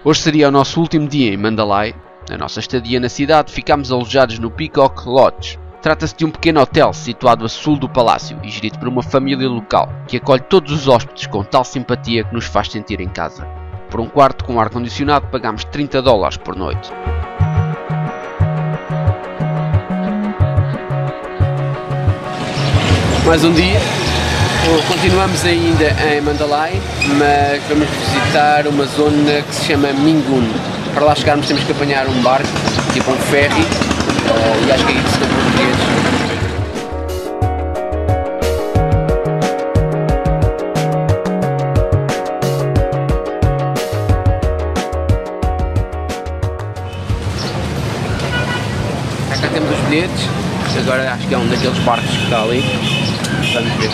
Hoje seria o nosso último dia em Mandalay. Na nossa estadia na cidade, ficámos alojados no Peacock Lodge. Trata-se de um pequeno hotel situado a sul do palácio e gerido por uma família local, que acolhe todos os hóspedes com tal simpatia que nos faz sentir em casa. Por um quarto com ar-condicionado pagámos $30 por noite. Mais um dia. Continuamos ainda em Mandalay, mas vamos visitar uma zona que se chama Mingun. Para lá chegarmos temos que apanhar um barco, tipo um ferry, e acho que é isso que estão portugueses. Cá temos os bilhetes, agora acho que é um daqueles barcos que está ali. Vamos ver.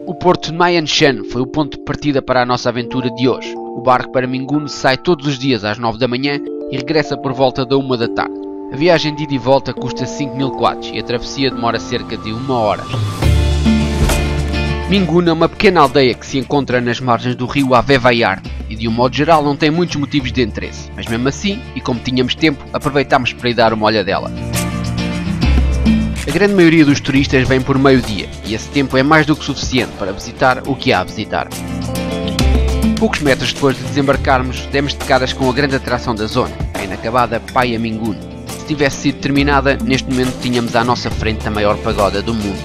O porto de Mae Shan foi o ponto de partida para a nossa aventura de hoje. O barco para Mingun sai todos os dias às 9 da manhã e regressa por volta da 1 da tarde. A viagem de ida e volta custa 5.000 kwads e a travessia demora cerca de 1 hora. Mingun é uma pequena aldeia que se encontra nas margens do rio Avevayar e de um modo geral não tem muitos motivos de interesse, mas mesmo assim, e como tínhamos tempo, aproveitámos para ir dar uma olhadela. A grande maioria dos turistas vem por meio-dia e esse tempo é mais do que suficiente para visitar o que há a visitar. Poucos metros depois de desembarcarmos, demos de caras com a grande atração da zona, a inacabada Paia Mingun. Se tivesse sido terminada, neste momento tínhamos à nossa frente a maior pagoda do mundo.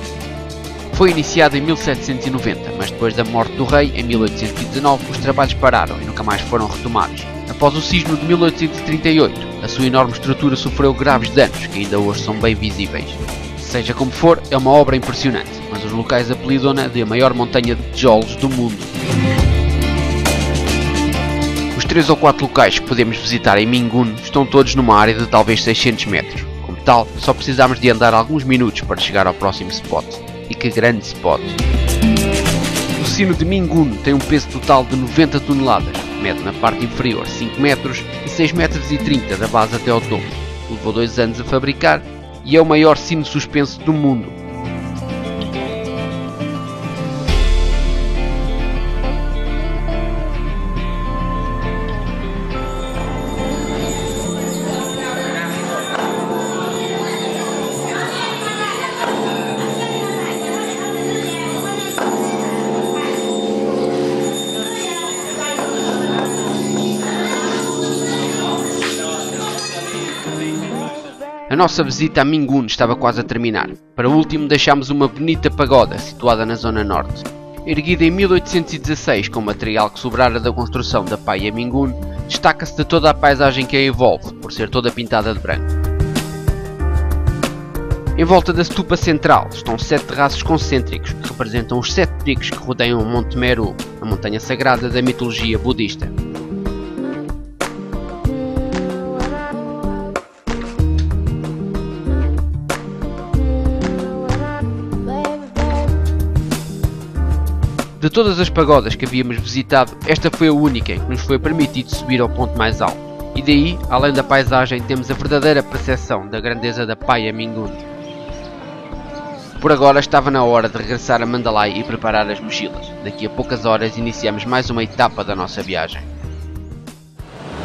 Foi iniciada em 1790, mas depois da morte do rei, em 1819, os trabalhos pararam e nunca mais foram retomados. Após o sismo de 1838, a sua enorme estrutura sofreu graves danos que ainda hoje são bem visíveis. Seja como for, é uma obra impressionante, mas os locais apelidam-na de a maior montanha de tijolos do mundo. Os 3 ou 4 locais que podemos visitar em Mingun estão todos numa área de talvez 600 metros. Como tal, só precisamos de andar alguns minutos para chegar ao próximo spot. E que grande spot! O sino de Mingun tem um peso total de 90 toneladas, mede na parte inferior 5 metros e 6,30 metros da base até ao topo. Levou 2 anos a fabricar e é o maior sino suspenso do mundo. A nossa visita a Mingun estava quase a terminar. Para o último deixámos uma bonita pagoda situada na zona norte. Erguida em 1816 com material que sobrara da construção da Paia Mingun, destaca-se de toda a paisagem que a envolve, por ser toda pintada de branco. Em volta da stupa central estão 7 terraços concêntricos que representam os 7 picos que rodeiam o Monte Meru, a montanha sagrada da mitologia budista. De todas as pagodas que havíamos visitado, esta foi a única em que nos foi permitido subir ao ponto mais alto. E daí, além da paisagem, temos a verdadeira percepção da grandeza da Paia Mingun. Por agora estava na hora de regressar a Mandalay e preparar as mochilas. Daqui a poucas horas iniciamos mais uma etapa da nossa viagem.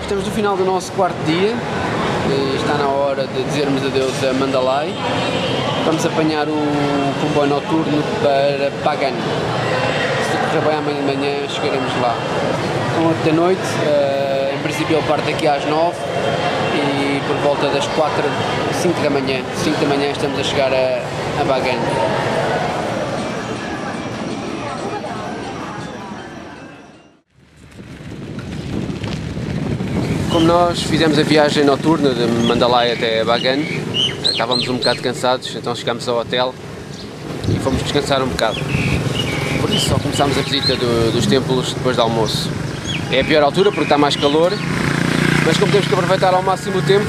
Estamos no final do nosso 4º dia. Está na hora de dizermos adeus a Mandalay. Vamos apanhar o comboio noturno para Bagan. Se correr bem amanhã de manhã chegaremos lá. São 8 da noite, em princípio ele parte aqui às 9 e por volta das 5 da manhã estamos a chegar a Bagan. Como nós fizemos a viagem noturna de Mandalay até Bagan, estávamos um bocado cansados, então chegámos ao hotel e fomos descansar um bocado. Por isso só começámos a visita dos templos depois do almoço. É a pior altura porque está mais calor, mas como temos que aproveitar ao máximo o tempo,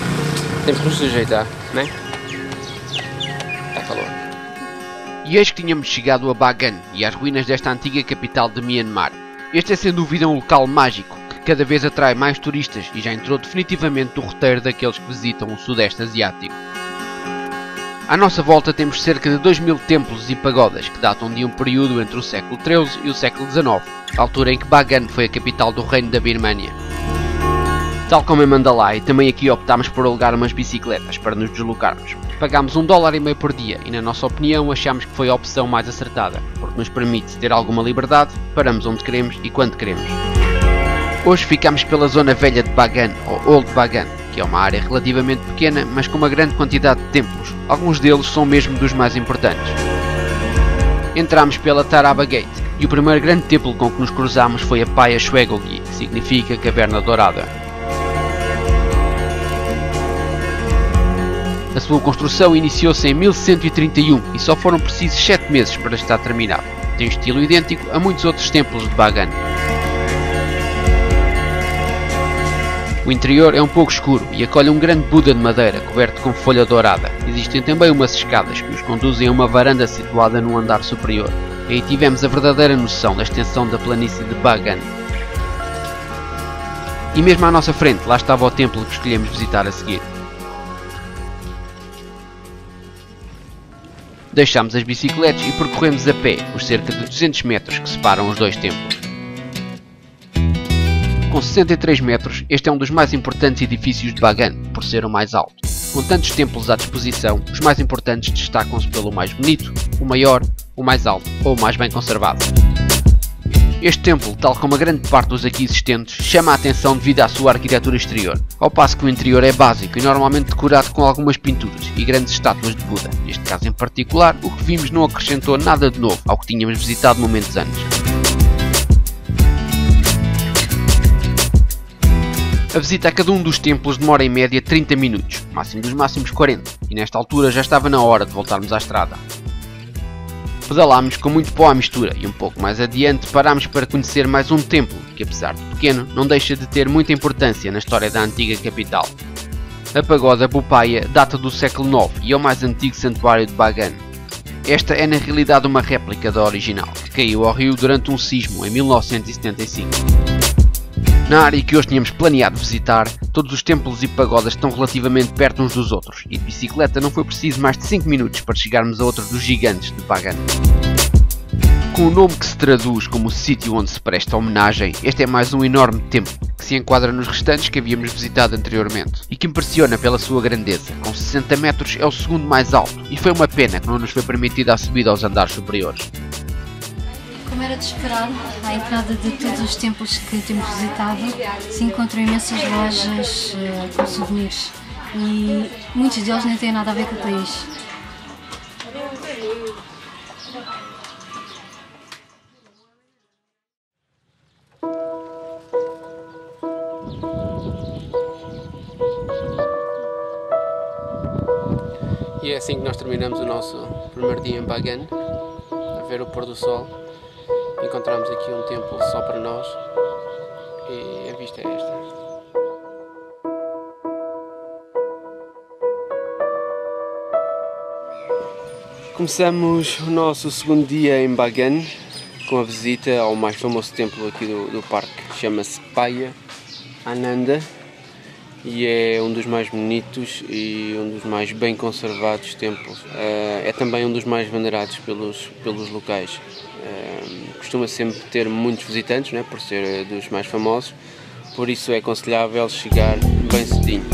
temos que nos sujeitar, não é? Está calor. E eis que tínhamos chegado a Bagan e às ruínas desta antiga capital de Myanmar. Este é sem dúvida um local mágico que cada vez atrai mais turistas e já entrou definitivamente no roteiro daqueles que visitam o Sudeste Asiático. À nossa volta temos cerca de 2000 templos e pagodas que datam de um período entre o século XIII e o século XIX, a altura em que Bagan foi a capital do reino da Birmânia. Tal como em Mandalay, também aqui optámos por alugar umas bicicletas para nos deslocarmos. Pagámos $1,50 por dia e, na nossa opinião, achamos que foi a opção mais acertada, porque nos permite ter alguma liberdade, paramos onde queremos e quando queremos. Hoje ficamos pela zona velha de Bagan, ou Old Bagan, que é uma área relativamente pequena, mas com uma grande quantidade de templos. Alguns deles são mesmo dos mais importantes. Entramos pela Taraba Gate, e o primeiro grande templo com que nos cruzámos foi a Paya Shwegogi, que significa Caverna Dourada. A sua construção iniciou-se em 1131 e só foram precisos 7 meses para estar terminado. Tem um estilo idêntico a muitos outros templos de Bagan. O interior é um pouco escuro e acolhe um grande Buda de madeira coberto com folha dourada. Existem também umas escadas que nos conduzem a uma varanda situada no andar superior. Aí tivemos a verdadeira noção da extensão da planície de Bagan. E mesmo à nossa frente, lá estava o templo que escolhemos visitar a seguir. Deixámos as bicicletas e percorremos a pé os cerca de 200 metros que separam os dois templos. Com 63 metros, este é um dos mais importantes edifícios de Bagan, por ser o mais alto. Com tantos templos à disposição, os mais importantes destacam-se pelo mais bonito, o maior, o mais alto ou o mais bem conservado. Este templo, tal como a grande parte dos aqui existentes, chama a atenção devido à sua arquitetura exterior, ao passo que o interior é básico e normalmente decorado com algumas pinturas e grandes estátuas de Buda. Neste caso em particular, o que vimos não acrescentou nada de novo ao que tínhamos visitado momentos antes. A visita a cada um dos templos demora em média 30 minutos, máximo dos máximos 40, e nesta altura já estava na hora de voltarmos à estrada. Pedalámos com muito pó à mistura e um pouco mais adiante parámos para conhecer mais um templo que, apesar de pequeno, não deixa de ter muita importância na história da antiga capital. A pagoda Bupaya data do século IX e é o mais antigo santuário de Bagan. Esta é na realidade uma réplica da original, que caiu ao rio durante um sismo em 1975. Na área que hoje tínhamos planeado visitar, todos os templos e pagodas estão relativamente perto uns dos outros, e de bicicleta não foi preciso mais de 5 minutos para chegarmos a outro dos gigantes de Bagan. Com o nome que se traduz como o sítio onde se presta homenagem, este é mais um enorme templo, que se enquadra nos restantes que havíamos visitado anteriormente, e que impressiona pela sua grandeza. Com 60 metros é o segundo mais alto, e foi uma pena que não nos foi permitida a subida aos andares superiores. Como era de esperar, à entrada de todos os templos que temos visitado, se encontram imensas lojas com souvenirs e muitos deles nem têm nada a ver com o país. E é assim que nós terminamos o nosso primeiro dia em Bagan, a ver o pôr do sol. Encontramos aqui um templo só para nós e a vista é esta. Começamos o nosso segundo dia em Bagan com a visita ao mais famoso templo aqui do parque, chama-se Paya Ananda, e é um dos mais bonitos e um dos mais bem conservados templos. É também um dos mais venerados pelos locais. Costuma sempre ter muitos visitantes, né, por ser dos mais famosos, por isso é aconselhável chegar bem cedinho.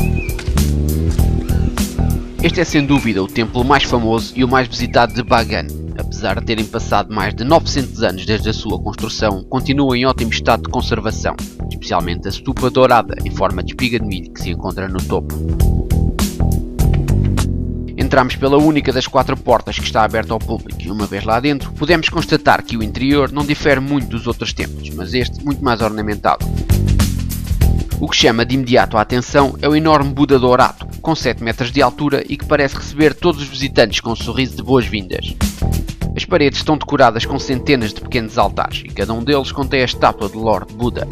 Este é sem dúvida o templo mais famoso e o mais visitado de Bagan. Apesar de terem passado mais de 900 anos desde a sua construção, continua em ótimo estado de conservação, especialmente a stupa dourada em forma de espiga de milho que se encontra no topo. Entramos pela única das 4 portas que está aberta ao público e uma vez lá dentro podemos constatar que o interior não difere muito dos outros templos, mas este muito mais ornamentado. O que chama de imediato a atenção é o enorme Buda dourado, com 7 metros de altura e que parece receber todos os visitantes com um sorriso de boas-vindas. As paredes estão decoradas com centenas de pequenos altares e cada um deles contém a estátua de Lord Buda.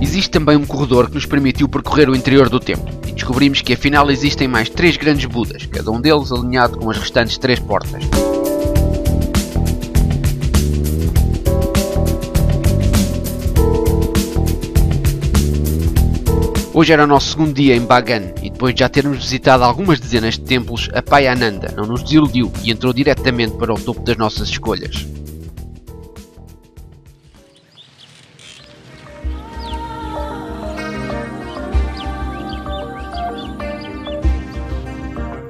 Existe também um corredor que nos permitiu percorrer o interior do templo e descobrimos que afinal existem mais 3 grandes Budas, cada um deles alinhado com as restantes 3 portas. Hoje era o nosso segundo dia em Bagan e Depois de já termos visitado algumas dezenas de templos, a Pai Ananda não nos desiludiu e entrou diretamente para o topo das nossas escolhas.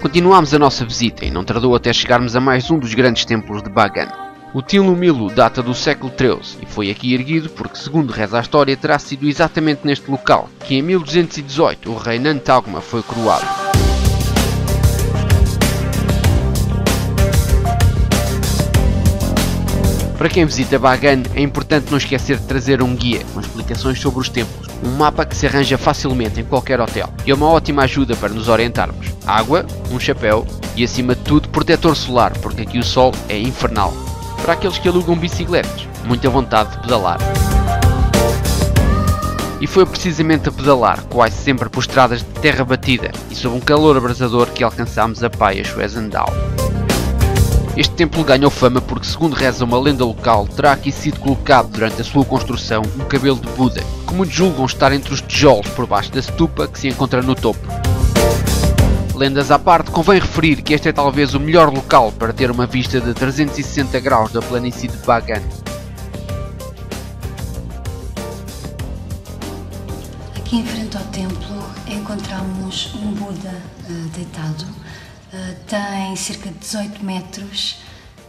Continuámos a nossa visita e não tardou até chegarmos a mais um dos grandes templos de Bagan. O Tinlumilu data do século XIII e foi aqui erguido porque, segundo reza a história, terá sido exatamente neste local que em 1218 o rei Nantagma foi coroado. Para quem visita Bagan, é importante não esquecer de trazer um guia com explicações sobre os templos, um mapa que se arranja facilmente em qualquer hotel e é uma ótima ajuda para nos orientarmos. Água, um chapéu e, acima de tudo, protetor solar, porque aqui o sol é infernal. Para aqueles que alugam bicicletas, muita vontade de pedalar. E foi precisamente a pedalar, quase sempre por estradas de terra batida e sob um calor abrasador, que alcançámos a Paia Schwezendal. Este templo ganhou fama porque, segundo reza uma lenda local, terá aqui sido colocado durante a sua construção um cabelo de Buda, que muitos julgam estar entre os tijolos por baixo da stupa que se encontra no topo. Lendas à parte, convém referir que este é talvez o melhor local para ter uma vista de 360 graus da planície de Bagan. Aqui em frente ao templo encontramos um Buda deitado. Tem cerca de 18 metros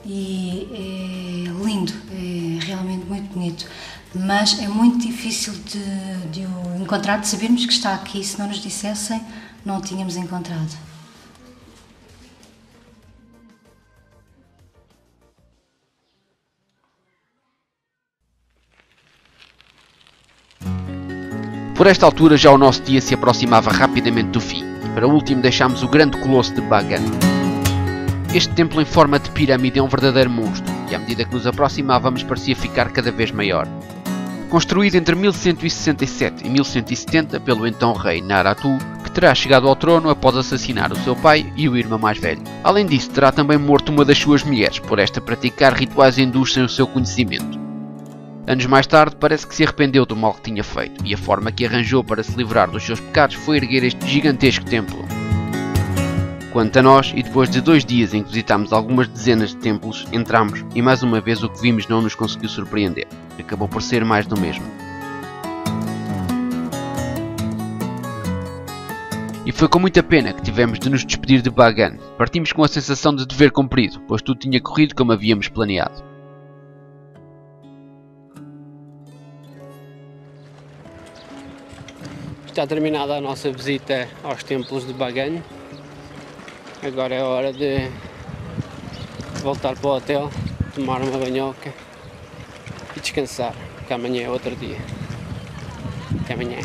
e é lindo, é realmente muito bonito, mas é muito difícil de o encontrar, de sabermos que está aqui. Se não nos dissessem, não o tínhamos encontrado. Por esta altura já o nosso dia se aproximava rapidamente do fim. Para o último deixámos o grande colosso de Bagan. Este templo em forma de pirâmide é um verdadeiro monstro e à medida que nos aproximávamos parecia ficar cada vez maior. Construído entre 1167 e 1170 pelo então rei Naratu, que terá chegado ao trono após assassinar o seu pai e o irmão mais velho. Além disso, terá também morto uma das suas mulheres por esta praticar rituais hindus sem o seu conhecimento. Anos mais tarde, parece que se arrependeu do mal que tinha feito, e a forma que arranjou para se livrar dos seus pecados foi erguer este gigantesco templo. Quanto a nós, e depois de 2 dias em que visitámos algumas dezenas de templos, entramos e mais uma vez o que vimos não nos conseguiu surpreender. Acabou por ser mais do mesmo. E foi com muita pena que tivemos de nos despedir de Bagan. Partimos com a sensação de dever cumprido, pois tudo tinha corrido como havíamos planeado. Está terminada a nossa visita aos templos de Bagan. Agora é hora de voltar para o hotel, tomar uma banhoca e descansar, porque amanhã é outro dia. Até amanhã.